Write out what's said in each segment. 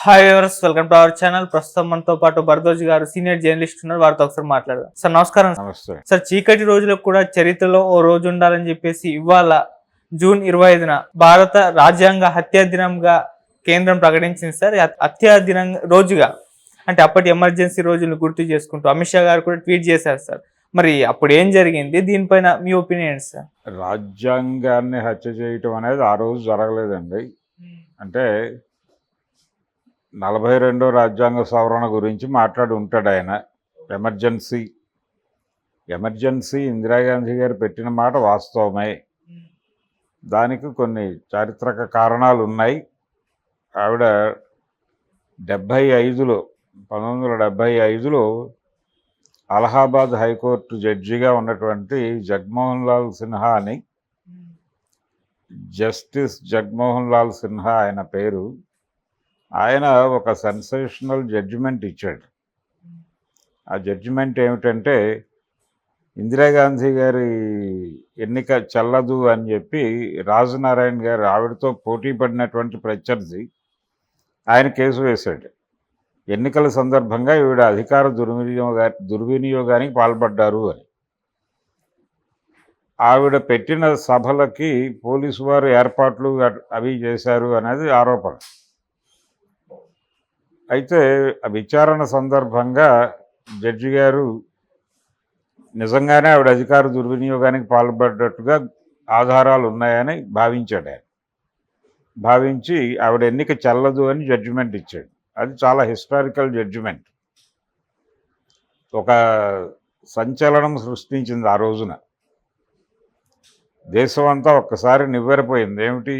Hi viewers, welcome to our channel. ప్రస్తుతం మనతో పాటు భరద్వాజ్ గారు సీనియర్ జర్నలిస్ట్ ఉన్నారు. వారితో ఒకసారి మాట్లాడదాం. సార్ నమస్కారం. నమస్తే సార్, చీకటి రోజులకు కూడా చరిత్రలో ఓ రోజు ఉండాలని చెప్పేసి ఇవాళ జూన్ 25న భారత రాజ్యాంగ హత్యా దినంగా కేంద్రం ప్రకటించింది సార్. హత్యా దినం రోజుగా అంటే అప్పటి ఎమర్జెన్సీ రోజులను గుర్తు చేసుకుంటూ అమిత్ షా గారు కూడా ట్వీట్ చేశారు సార్. మరి అప్పుడు ఏం జరిగింది, దీనిపైన మీ ఒపీనియన్ సార్? రాజ్యాంగాన్ని హత్య చేయటం అనేది ఆ రోజు జరగలేదండి. అంటే 42వ రాజ్యాంగ సవరణ గురించి మాట్లాడి ఉంటాడు ఆయన. ఎమర్జెన్సీ ఇందిరాగాంధీ గారు పెట్టిన మాట వాస్తవమే. దానికి కొన్ని చారిత్రక కారణాలు ఉన్నాయి. ఆవిడ 1975లో అలహాబాద్ హైకోర్టు జడ్జిగా ఉన్నటువంటి జగన్మోహన్ లాల్ సిన్హా అని, జస్టిస్ జగన్మోహన్ లాల్ సిన్హా ఆయన పేరు, ఆయన ఒక సెన్సేషనల్ జడ్జిమెంట్ ఇచ్చాడు. ఆ జడ్జిమెంట్ ఏమిటంటే ఇందిరాగాంధీ గారి ఎన్నిక చెల్లదు అని చెప్పి రాజనారాయణ గారు ఆవిడతో పోటీ పడినటువంటి ప్రత్యర్థి ఆయన కేసు వేశాడు. ఎన్నికల సందర్భంగా ఈవిడ అధికార దుర్వినియోగానికి పాల్పడ్డారు అని. ఆవిడ పెట్టిన సభలకి పోలీసు వారు ఏర్పాట్లు అవి చేశారు అనేది ఆరోపణ. అయితే ఆ విచారణ సందర్భంగా జడ్జి గారు నిజంగానే ఆవిడ అధికార దుర్వినియోగానికి పాల్పడ్డట్టుగా ఆధారాలు ఉన్నాయని భావించాడు. ఆయన భావించి ఆవిడ ఎన్నిక చెల్లదు అని జడ్జిమెంట్ ఇచ్చాడు. అది చాలా హిస్టారికల్ జడ్జిమెంట్. ఒక సంచలనం సృష్టించింది ఆ రోజున. దేశం అంతా ఒక్కసారి నివ్వెరపోయింది. ఏమిటి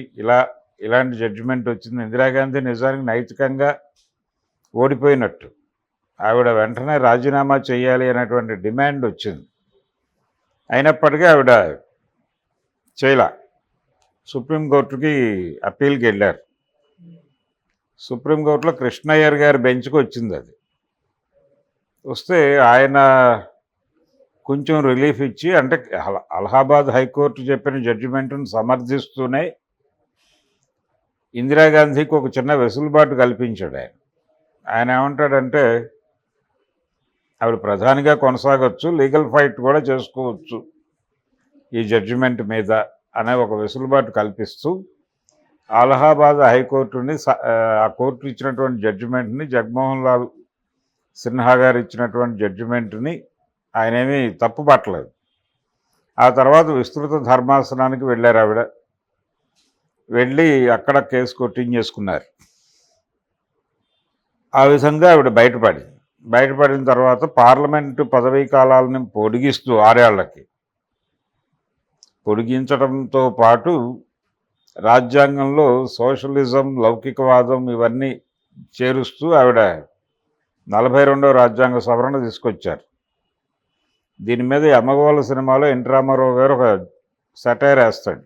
ఇలాంటి జడ్జిమెంట్ వచ్చింది, ఇందిరాగాంధీ నిజానికి నైతికంగా ఓడిపోయినట్టు, ఆవిడ వెంటనే రాజీనామా చేయాలి అనేటువంటి డిమాండ్ వచ్చింది. అయినప్పటికీ ఆవిడ చేయలా. సుప్రీంకోర్టుకి అప్పీల్కి వెళ్ళారు. సుప్రీంకోర్టులో కృష్ణయ్యర్ గారి బెంచ్కి వచ్చింది. అది వస్తే ఆయన కొంచెం రిలీఫ్ ఇచ్చి, అంటే అలహాబాద్ హైకోర్టు చెప్పిన జడ్జిమెంట్ను సమర్థిస్తూనే ఇందిరాగాంధీకి ఒక చిన్న వెసులుబాటు కల్పించాడు. ఆయన ఏమంటాడంటే ఆవిడ ప్రధానిగా కొనసాగొచ్చు, లీగల్ ఫైట్ కూడా చేసుకోవచ్చు ఈ జడ్జిమెంట్ మీద అనే ఒక వెసులుబాటు కల్పిస్తూ అలహాబాద్ హైకోర్టుని, ఆ కోర్టు ఇచ్చినటువంటి జడ్జిమెంట్ని, జగన్మోహన్ లాల్ సిన్హా గారు ఇచ్చినటువంటి జడ్జిమెంట్ని ఆయనేమీ తప్పు పట్టలేదు. ఆ తర్వాత విస్తృత ధర్మాసనానికి వెళ్ళారు ఆవిడ. వెళ్ళి అక్కడ కేసు కొట్టించేసుకున్నారు. ఆ విధంగా ఆవిడ బయటపడిన తర్వాత పార్లమెంటు పదవీ కాలాలను పొడిగిస్తూ 6 ఏళ్లకి పొడిగించడంతో పాటు రాజ్యాంగంలో సోషలిజం, లౌకికవాదం ఇవన్నీ చేరుస్తూ ఆవిడ 42వ రాజ్యాంగ సవరణ తీసుకొచ్చారు. దీని మీద యమగోళ సినిమాలో ఎన్టీ రామారావు గారు ఒక సెటైర్ వేస్తాడు.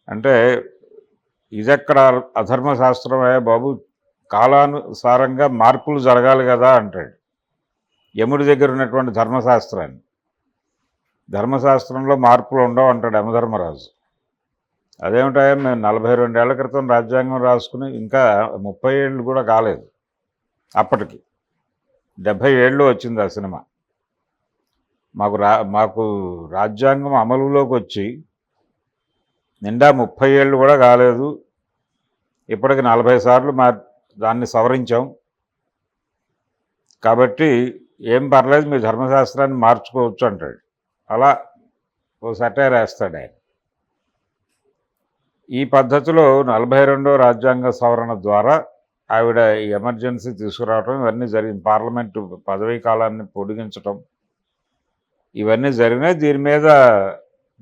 అంటే ఇదెక్కడ అధర్మశాస్త్రమయ్యా బాబు, కాలానుసారంగా మార్పులు జరగాలి కదా అంటాడు. యముడి దగ్గర ఉన్నటువంటి ధర్మశాస్త్రంలో మార్పులు ఉండవు అంటాడు యమధర్మరాజు. అదేమిటాయా, మేము 42 ఏళ్ల క్రితం రాజ్యాంగం రాసుకుని ఇంకా 30 ఏళ్ళు కూడా కాలేదు, అప్పటికి 70 ఏళ్ళు వచ్చింది ఆ సినిమా. మాకు రాజ్యాంగం అమలులోకి వచ్చి నిండా 30 ఏళ్ళు కూడా కాలేదు, ఇప్పటికి 40 సార్లు దాన్ని సవరించాం, కాబట్టి ఏం పర్లేదు, మీ ధర్మశాస్త్రాన్ని మార్చుకోవచ్చు అంటాడు. అలా ఓ సెటైర్ వేస్తాడు ఆయన. ఈ పద్ధతిలో 42వ రాజ్యాంగ సవరణ ద్వారా ఆవిడ ఈ ఎమర్జెన్సీ తీసుకురావడం ఇవన్నీ జరిగింది. పార్లమెంటు పదవీ కాలాన్ని పొడిగించడం ఇవన్నీ జరిగినాయి. దీని మీద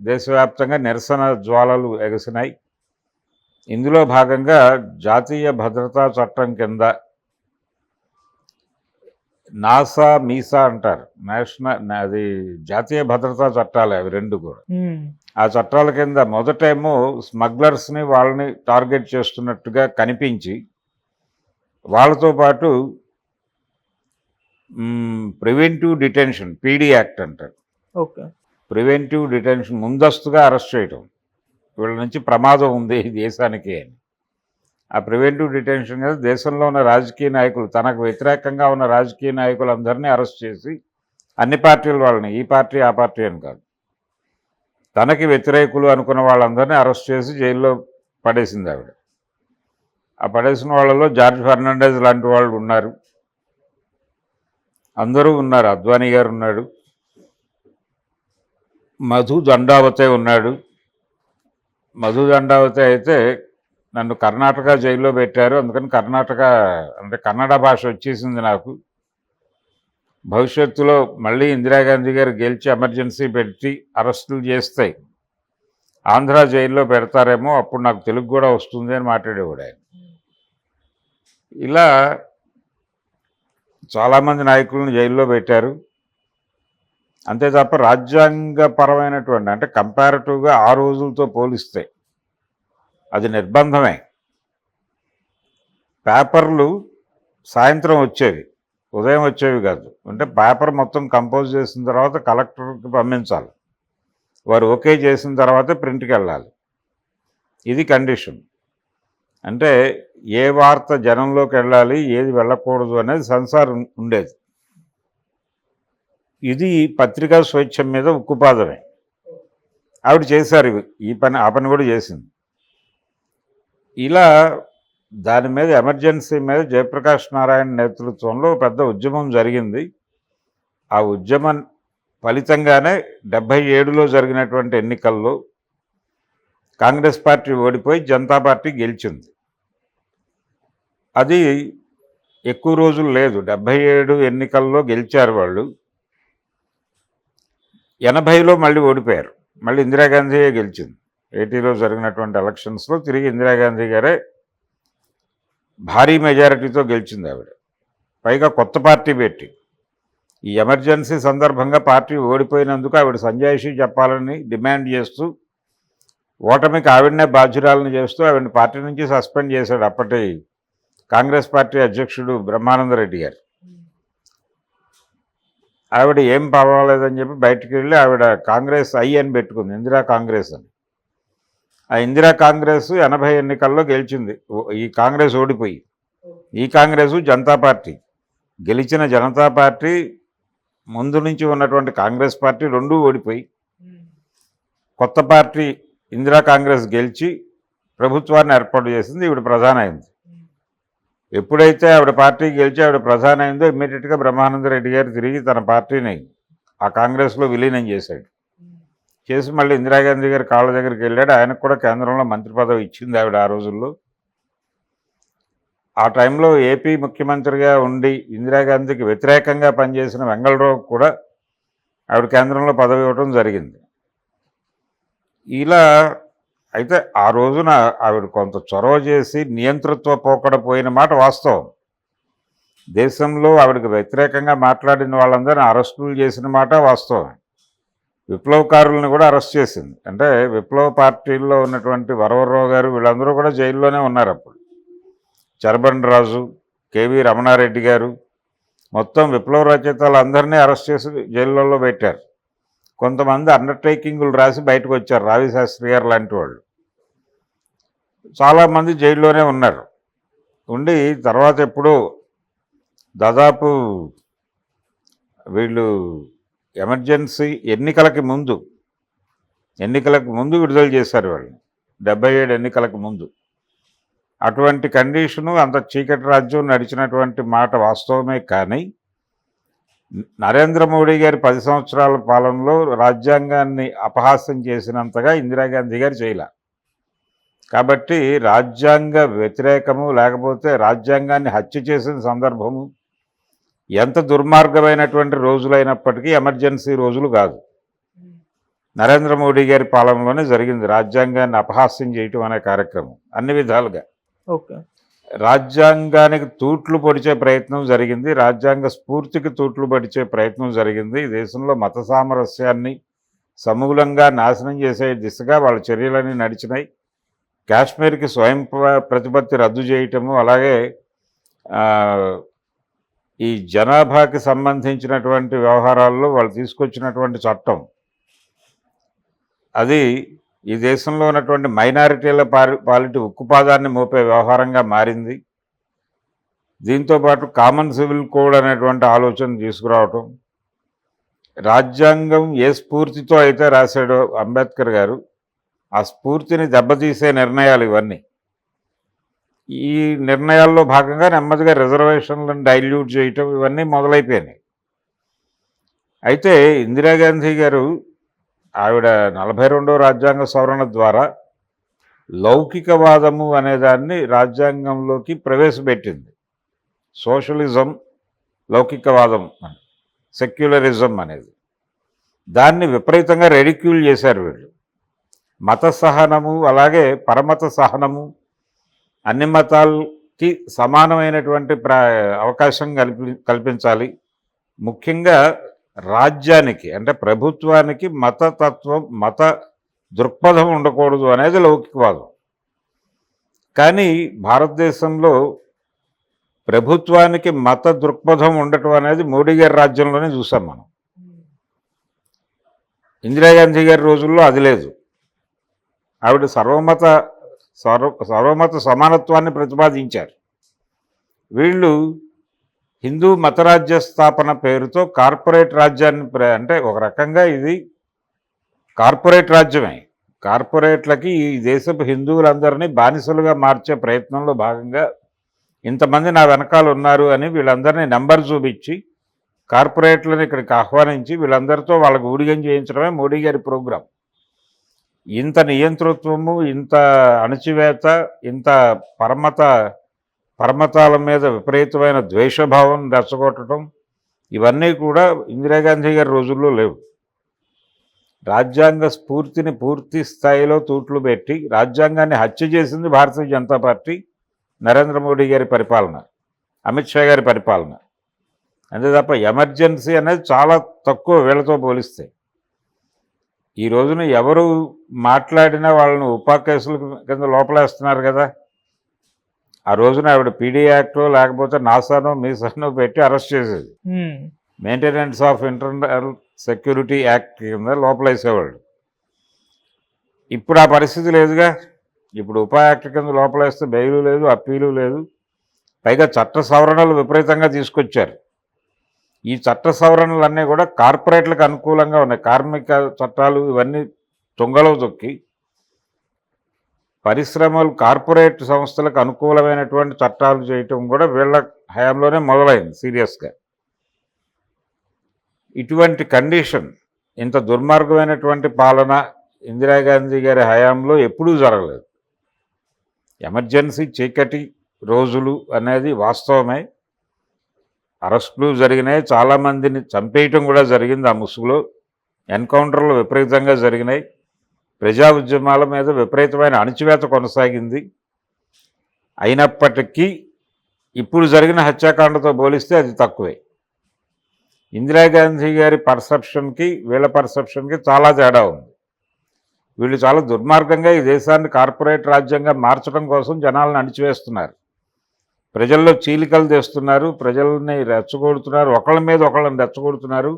దేశవ్యాప్తంగా నిరసన జ్వాలలు ఎగసినాయి. ఇందులో భాగంగా జాతీయ భద్రతా చట్టం కింద, నాసా మీసా అంటారు, అది జాతీయ భద్రతా చట్టాలు, అవి రెండు కూడా. ఆ చట్టాల కింద మొదటేమో స్మగ్లర్స్ని వాళ్ళని టార్గెట్ చేస్తున్నట్టుగా కనిపించి, వాళ్ళతో పాటు ప్రివెంటివ్ డిటెన్షన్, పీడీ యాక్ట్ అంటారు. ఓకే, ప్రివెంటివ్ డిటెన్షన్, ముందస్తుగా అరెస్ట్ చేయటం, వీళ్ళ నుంచి ప్రమాదం ఉంది ఈ దేశానికి అని. ఆ ప్రివెంటివ్ డిటెన్షన్ మీద దేశంలో ఉన్న రాజకీయ నాయకులు, తనకు వ్యతిరేకంగా ఉన్న రాజకీయ నాయకులందరినీ అరెస్ట్ చేసి, అన్ని పార్టీల వాళ్ళని, ఈ పార్టీ ఆ పార్టీ అని కాదు, తనకి వ్యతిరేకులు అనుకున్న వాళ్ళందరినీ అరెస్ట్ చేసి జైల్లో పడేసింది ఆవిడ. ఆ పడేసిన వాళ్ళలో జార్జ్ ఫెర్నాండెజ్ లాంటి వాళ్ళు ఉన్నారు, అందరూ ఉన్నారు. అద్వానీ గారు ఉన్నాడు, మధు దండావతే ఉన్నాడు. మధు దండావతే అయితే నన్ను కర్ణాటక జైల్లో పెట్టారు, అందుకని కర్ణాటక అంటే కన్నడ భాష వచ్చేసింది నాకు, భవిష్యత్తులో మళ్ళీ ఇందిరాగాంధీ గారు గెలిచి ఎమర్జెన్సీ పెట్టి అరెస్టులు చేస్తే ఆంధ్ర జైల్లో పెడతారేమో, అప్పుడు నాకు తెలుగు కూడా వస్తుంది అని మాట్లాడేవాడు ఆయన. ఇలా చాలామంది నాయకులను జైల్లో పెట్టారు. అంతే తప్ప రాజ్యాంగపరమైనటువంటి అంటే కంపారిటివ్గా ఆ రోజులతో పోలిస్తే అది నిర్బంధమే. పేపర్లు సాయంత్రం వచ్చేవి, ఉదయం వచ్చేవి కాదు. అంటే పేపర్ మొత్తం కంపోజ్ చేసిన తర్వాత కలెక్టర్కి పంపించాలి, వారు ఓకే చేసిన తర్వాత ప్రింట్కి వెళ్ళాలి. ఇది కండిషన్. అంటే ఏ వార్త జనంలోకి వెళ్ళాలి, ఏది వెళ్ళకూడదు అనేది సెన్సార్ ఉండేది. ఇది పత్రికా స్వేచ్ఛ మీద ఉక్కుపాదమే. ఆవిడ చేశారు ఈ పని, ఆ పని కూడా చేసింది. ఇలా దాని మీద ఎమర్జెన్సీ మీద జయప్రకాష్ నారాయణ నేతృత్వంలో పెద్ద ఉద్యమం జరిగింది. ఆ ఉద్యమం ఫలితంగానే 77లో జరిగినటువంటి ఎన్నికల్లో కాంగ్రెస్ పార్టీ ఓడిపోయి జనతా పార్టీ గెలిచింది. అది ఎక్కువ రోజులు లేదు, 77 ఎన్నికల్లో గెలిచారు వాళ్ళు. 80లో మళ్ళీ ఓడిపోయారు, మళ్ళీ ఇందిరాగాంధీయే గెలిచింది. 80లో జరిగినటువంటి ఎలక్షన్స్లో తిరిగి ఇందిరాగాంధీ గారే భారీ మెజారిటీతో గెలిచింది ఆవిడ, పైగా కొత్త పార్టీ పెట్టి. ఈ ఎమర్జెన్సీ సందర్భంగా పార్టీ ఓడిపోయినందుకు ఆవిడ సంజాయిషీ చెప్పాలని డిమాండ్ చేస్తూ, ఓటమికి ఆవిడనే బాధ్యురాలను చేస్తూ ఆవిడని పార్టీ నుంచి సస్పెండ్ చేశాడు అప్పటి కాంగ్రెస్ పార్టీ అధ్యక్షుడు బ్రహ్మానందరెడ్డి గారు. ఆవిడ ఏం పర్వాలేదని చెప్పి బయటికి వెళ్ళి ఆవిడ కాంగ్రెస్ అని పెట్టుకుంది, ఇందిరా కాంగ్రెస్ అని. ఆ ఇందిరా కాంగ్రెస్ 80 ఎన్నికల్లో గెలిచింది. ఈ కాంగ్రెస్ ఓడిపోయి, ఈ కాంగ్రెసు జనతా పార్టీ, గెలిచిన జనతా పార్టీ ముందు నుంచి ఉన్నటువంటి కాంగ్రెస్ పార్టీ రెండూ ఓడిపోయి కొత్త పార్టీ ఇందిరా కాంగ్రెస్ గెలిచి ప్రభుత్వాన్ని ఏర్పాటు చేసింది. ఈవిడ ప్రధాన అయింది. ఎప్పుడైతే ఆవిడ పార్టీ గెలిచి ఆవిడ ప్రధాన అయిందో ఇమ్మీడియట్గా బ్రహ్మానందరెడ్డి గారు తిరిగి తన పార్టీని ఆ కాంగ్రెస్లో విలీనం చేశాడు. చేసి మళ్ళీ ఇందిరాగాంధీ గారి కాళ్ళ దగ్గరికి వెళ్ళాడు. ఆయనకు కూడా కేంద్రంలో మంత్రి పదవి ఇచ్చింది ఆవిడ ఆ రోజుల్లో. ఆ టైంలో ఏపీ ముఖ్యమంత్రిగా ఉండి ఇందిరాగాంధీకి వ్యతిరేకంగా పనిచేసిన వెంగళరావు కూడా ఆవిడ కేంద్రంలో పదవి ఇవ్వడం జరిగింది. ఇలా అయితే ఆ రోజున ఆవిడ కొంత చొరవ చేసి నియంతృత్వ పోకడ పోయిన మాట వాస్తవం. దేశంలో ఆవిడకి వ్యతిరేకంగా మాట్లాడిన వాళ్ళందరినీ అరెస్టులు చేసిన మాట వాస్తవం. విప్లవకారులను కూడా అరెస్ట్ చేసింది. అంటే విప్లవ పార్టీల్లో ఉన్నటువంటి వరవరరావు గారు వీళ్ళందరూ కూడా జైల్లోనే ఉన్నారు అప్పుడు. చరబండి రాజు, కేవీ రమణారెడ్డి గారు, మొత్తం విప్లవ రచయితలు అందరినీ అరెస్ట్ చేసి జైళ్ళల్లో పెట్టారు. కొంతమంది అండర్టేకింగులు రాసి బయటకు వచ్చారు, రావి శాస్త్రి గారు లాంటి వాళ్ళు. చాలామంది జైల్లోనే ఉన్నారు. ఉండి తర్వాత ఎప్పుడో దాదాపు వీళ్ళు ఎమర్జెన్సీ ఎన్నికలకు ముందు విడుదల చేశారు వాళ్ళని, 77 ఎన్నికలకు ముందు. అటువంటి కండిషను, అంత చీకటి రాజ్యం నడిచినటువంటి మాట వాస్తవమే. కానీ నరేంద్ర మోడీ గారి 10 సంవత్సరాల పాలనలో రాజ్యాంగాన్ని అపహాస్యం చేసినంతగా ఇందిరాగాంధీ గారు చేయలే. కాబట్టి రాజ్యాంగ వ్యతిరేకము, లేకపోతే రాజ్యాంగాన్ని హత్య చేసిన సందర్భము ఎంత దుర్మార్గమైనటువంటి రోజులైనప్పటికీ ఎమర్జెన్సీ రోజులు కాదు. నరేంద్ర మోడీ గారి పాలనలోనే జరిగింది రాజ్యాంగాన్ని అపహాస్యం చేయటం అనే కార్యక్రమం అన్ని విధాలుగా. ఓకే, రాజ్యాంగానికి తూట్లు పొడిచే ప్రయత్నం జరిగింది, రాజ్యాంగ స్ఫూర్తికి తూట్లు పొడిచే ప్రయత్నం జరిగింది. దేశంలో మత సామరస్యాన్ని సమూలంగా నాశనం చేసే దిశగా వాళ్ళ చర్యలన్నీ నడిచినాయి. కాశ్మీర్కి స్వయం ప్రతిపత్తి రద్దు చేయటము, అలాగే ఈ జనాభాకి సంబంధించినటువంటి వ్యవహారాల్లో వాళ్ళు తీసుకొచ్చినటువంటి చట్టం, అది ఈ దేశంలో ఉన్నటువంటి మైనారిటీల పాలిటి ఉక్కుపాదాన్ని మోపే వ్యవహారంగా మారింది. దీంతోపాటు కామన్ సివిల్ కోడ్ అనేటువంటి ఆలోచన తీసుకురావటం, రాజ్యాంగం ఏ స్ఫూర్తితో అయితే రాశాడో అంబేద్కర్ గారు, ఆ స్ఫూర్తిని దెబ్బతీసే నిర్ణయాలు ఇవన్నీ. ఈ నిర్ణయాల్లో భాగంగా నెమ్మదిగా రిజర్వేషన్లను డైల్యూట్ చేయటం ఇవన్నీ మొదలైపోయినాయి. అయితే ఇందిరాగాంధీ గారు ఆవిడ 42వ రాజ్యాంగ సవరణ ద్వారా లౌకికవాదము అనేదాన్ని రాజ్యాంగంలోకి ప్రవేశపెట్టింది. సోషలిజం, లౌకికవాదం, సెక్యులరిజం అనేది. దాన్ని విపరీతంగా రెడిక్యూల్ చేశారు వీళ్ళు. మత సహనము, అలాగే పరమత సహనము, అన్ని మతాలకి సమానమైనటువంటి అవకాశం కల్పించాలి. ముఖ్యంగా రాజ్యానికి అంటే ప్రభుత్వానికి మతతత్వం, మత దృక్పథం ఉండకూడదు అనేది లౌకికవాదం. కానీ భారతదేశంలో ప్రభుత్వానికి మత దృక్పథం ఉండటం అనేది మోడీ గారి రాజ్యంలోనే చూసాం మనం. ఇందిరాగాంధీ గారి రోజుల్లో అది లేదు. ఆవిడ సర్వమత సమానత్వాన్ని ప్రతిపాదించారు. వీళ్ళు హిందూ మతరాజ్య స్థాపన పేరుతో కార్పొరేట్ రాజ్యాన్ని అంటే ఒక రకంగా ఇది కార్పొరేట్ రాజ్యమే. కార్పొరేట్లకి ఈ దేశపు హిందువులందరినీ బానిసలుగా మార్చే ప్రయత్నంలో భాగంగా ఇంతమంది నా వెనకాల ఉన్నారు అని వీళ్ళందరినీ నెంబర్ చూపించి కార్పొరేట్లను ఇక్కడికి ఆహ్వానించి వీళ్ళందరితో వాళ్ళకు ఊడిగం చేయించడమే మోడీ గారి ప్రోగ్రాం. ఇంత నియంతృత్వము, ఇంత అణచివేత, ఇంత పరమతాల మీద విపరీతమైన ద్వేషభావం రెచ్చగొట్టడం ఇవన్నీ కూడా ఇందిరాగాంధీ గారి రోజుల్లో లేవు. రాజ్యాంగ స్ఫూర్తిని పూర్తి స్థాయిలో తూట్లు పెట్టి రాజ్యాంగాన్ని హత్య చేసింది భారతీయ జనతా పార్టీ, నరేంద్ర మోడీ గారి పరిపాలన, అమిత్ షా గారి పరిపాలన. అంతే తప్ప ఎమర్జెన్సీ అనేది చాలా తక్కువ వీళ్ళతో పోలిస్తే. ఈ రోజున ఎవరు మాట్లాడినా వాళ్ళని ఉపా కేసుల కింద లోపలేస్తున్నారు కదా. ఆ రోజున ఆవిడ పీడీ యాక్టో లేకపోతే నాసానో మీసానో పెట్టి అరెస్ట్ చేసేది. Maintenance of internal security act కింద లోపలేసేవాళ్ళు. ఇప్పుడు ఆ పరిస్థితి లేదుగా. ఇప్పుడు ఉపా యాక్ట్ కింద లోపలేస్తే బెయిలు లేదు, అప్పీలు లేదు. పైగా చట్ట సవరణలు విపరీతంగా తీసుకొచ్చారు. ఈ చట్ట సవరణలన్నీ కూడా కార్పొరేట్లకు అనుకూలంగా ఉన్నాయి. కార్మిక చట్టాలు ఇవన్నీ తుంగలో తొక్కి పరిశ్రమలు, కార్పొరేట్ సంస్థలకు అనుకూలమైనటువంటి చట్టాలు చేయటం కూడా వీళ్ళ హయాంలోనే మొదలైంది సీరియస్గా. ఇటువంటి కండిషన్, ఇంత దుర్మార్గమైనటువంటి పాలన ఇందిరాగాంధీ గారి హయాంలో ఎప్పుడూ జరగలేదు. ఎమర్జెన్సీ చీకటి రోజులు అనేది వాస్తవమే. అరెస్టులు జరిగినాయి, చాలామందిని చంపేయటం కూడా జరిగింది. ఆ ముసుగులో ఎన్కౌంటర్లు విపరీతంగా జరిగినాయి. ప్రజా ఉద్యమాల మీద విపరీతమైన అణచివేత కొనసాగింది. అయినప్పటికీ ఇప్పుడు జరిగిన హత్యాకాండతో పోలిస్తే అది తక్కువే. ఇందిరాగాంధీ గారి పర్సెప్షన్కి వీళ్ళ పర్సెప్షన్కి చాలా తేడా ఉంది. వీళ్ళు చాలా దుర్మార్గంగా ఈ దేశాన్ని కార్పొరేట్ రాజ్యంగా మార్చడం కోసం జనాలను అణిచివేస్తున్నారు. ప్రజల్లో చీలికలు తెస్తున్నారు, ప్రజల్ని రెచ్చగొడుతున్నారు, ఒకళ్ళ మీద ఒకళ్ళని రెచ్చగొడుతున్నారు,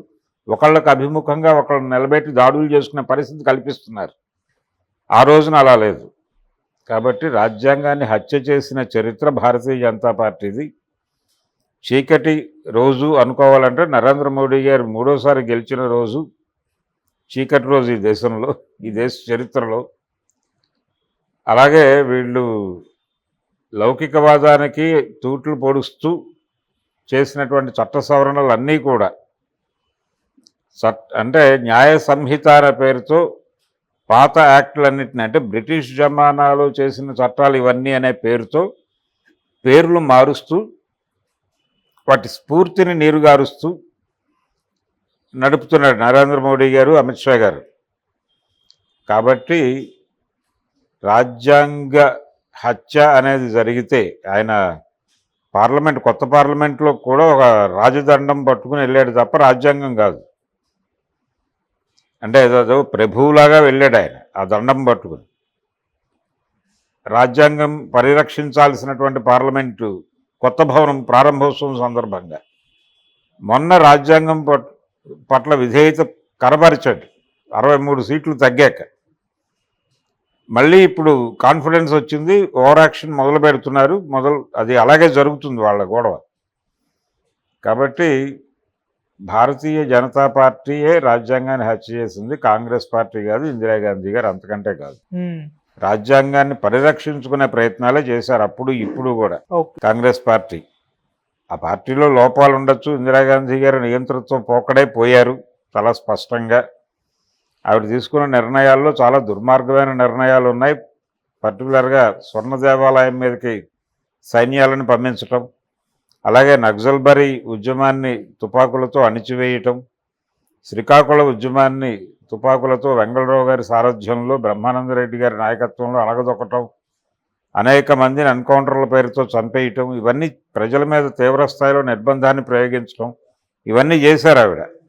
ఒకళ్ళకు అభిముఖంగా ఒకళ్ళని నిలబెట్టి దాడులు చేసుకునే పరిస్థితి కల్పిస్తున్నారు. ఆ రోజున అలా లేదు. కాబట్టి రాజ్యాంగాన్ని హత్య చేసిన చరిత్ర భారతీయ జనతా పార్టీది. చీకటి రోజు అనుకోవాలంటే నరేంద్ర మోడీ గారు మూడోసారి గెలిచిన రోజు చీకటి రోజు ఈ దేశంలో, ఈ దేశ చరిత్రలో. అలాగే వీళ్ళు లౌకికవాదానికి తూట్లు పొడుస్తూ చేసినటువంటి చట్ట సవరణలు అన్నీ కూడా అంటే న్యాయ సంహిత అనే పేరుతో పాత యాక్టులన్నింటినీ, అంటే బ్రిటిష్ జమానాలో చేసిన చట్టాలు ఇవన్నీ అనే పేరుతో పేర్లు మారుస్తూ వాటి స్ఫూర్తిని నీరుగారుస్తూ నడుపుతున్నాడు నరేంద్ర మోడీ గారు, అమిత్ షా గారు. కాబట్టి రాజ్యాంగ హత్య అనేది జరిగితే ఆయన కొత్త పార్లమెంట్లో కూడా ఒక రాజదండం పట్టుకుని వెళ్ళాడు తప్ప రాజ్యాంగం కాదు. అంటే ఏదో ప్రభువులాగా వెళ్ళాడు ఆయన ఆ దండం పట్టుకుని. రాజ్యాంగం పరిరక్షించాల్సినటువంటి పార్లమెంటు కొత్త భవనం ప్రారంభోత్సవం సందర్భంగా మొన్న రాజ్యాంగం పట్ల విధేయత కనబరిచాడు 63 సీట్లు తగ్గాక. మళ్ళీ ఇప్పుడు కాన్ఫిడెన్స్ వచ్చింది, ఓవర్ యాక్షన్ మొదలు పెడుతున్నారు, అది అలాగే జరుగుతుంది వాళ్ళ గొడవ. కాబట్టి భారతీయ జనతా పార్టీయే రాజ్యాంగాన్ని హత్య చేసింది, కాంగ్రెస్ పార్టీ కాదు, ఇందిరాగాంధీ గారు అంతకంటే కాదు. రాజ్యాంగాన్ని పరిరక్షించుకునే ప్రయత్నాలే చేశారు అప్పుడు ఇప్పుడు కూడా ఓకే. కాంగ్రెస్ పార్టీ. ఆ పార్టీలో లోపాలు ఉండొచ్చు, ఇందిరాగాంధీ గారు నియంతృత్వం పోకడే పోయారు చాలా స్పష్టంగా. ఆవిడ తీసుకున్న నిర్ణయాల్లో చాలా దుర్మార్గమైన నిర్ణయాలు ఉన్నాయి. పర్టికులర్గా స్వర్ణ దేవాలయం మీదకి సైన్యాలను పంపించటం, అలాగే నక్సల్బరీ ఉద్యమాన్ని తుపాకులతో అణిచివేయటం, శ్రీకాకుళం ఉద్యమాన్ని తుపాకులతో వెంగళరావు గారి సారథ్యంలో బ్రహ్మానందరెడ్డి గారి నాయకత్వంలో అణగదొక్కటం, అనేక మందిని ఎన్కౌంటర్ల పేరుతో చంపేయటం, ఇవన్నీ ప్రజల మీద తీవ్ర స్థాయిలో నిర్బంధాన్ని ప్రయోగించడం, ఇవన్నీ చేశారు ఆవిడ.